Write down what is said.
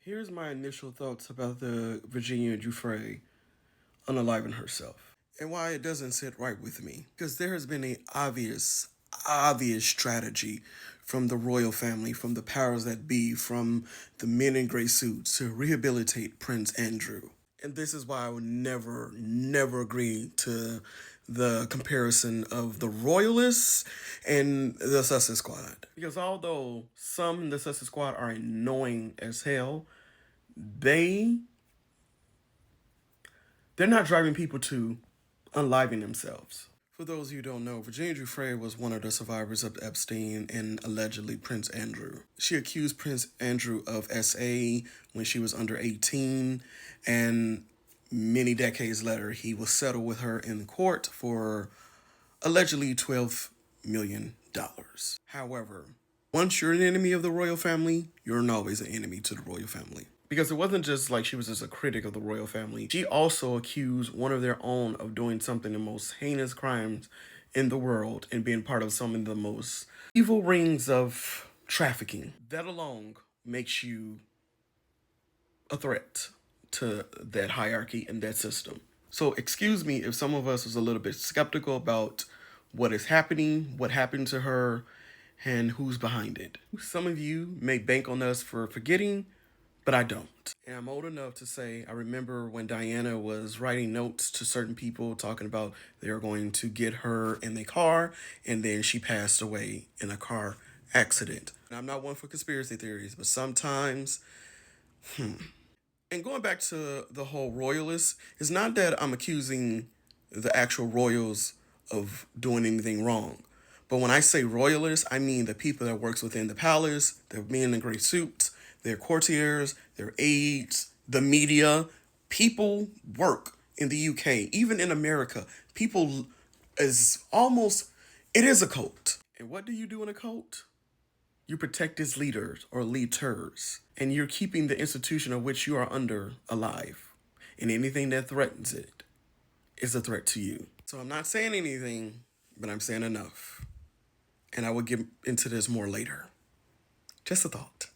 Here's my initial thoughts about the Virginia Giuffre unaliving herself and why it doesn't sit right with me. Because there has been a obvious strategy from the royal family, from the powers that be, from the men in gray suits to rehabilitate Prince Andrew. And this is why I would never agree to the comparison of the Royalists and the Sussex Squad. Because although some in the Sussex Squad are annoying as hell, they they're not driving people to unliving themselves. For those of you who don't know, Virginia Giuffre was one of the survivors of Epstein and allegedly Prince Andrew. She accused Prince Andrew of SA when she was under 18, and many decades later, he will settle with her in court for allegedly $12 million. However, once you're an enemy of the royal family, you're always an enemy to the royal family. Because it wasn't just like she was just a critic of the royal family. She also accused one of their own of doing something the most heinous crimes in the world and being part of some of the most evil rings of trafficking. That alone makes you a threat to that hierarchy and that system. So excuse me if some of us was a little bit skeptical about what is happening, what happened to her, and who's behind it. Some of you may bank on us for forgetting, but I don't. And I'm old enough to say I remember when Diana was writing notes to certain people talking about they were going to get her in the car, and then she passed away in a car accident. And I'm not one for conspiracy theories, but sometimes, and going back to the whole royalists, it's not that I'm accusing the actual royals of doing anything wrong. But when I say royalists, I mean the people that works within the palace, the men in gray suits, their courtiers, their aides, the media. People work in the UK, even in America. People is almost, it is a cult. And what do you do in a cult? You protect its leaders or leaders, and you're keeping the institution of which you are under alive. And anything that threatens it is a threat to you. So I'm not saying anything, but I'm saying enough. And I will get into this more later. Just a thought.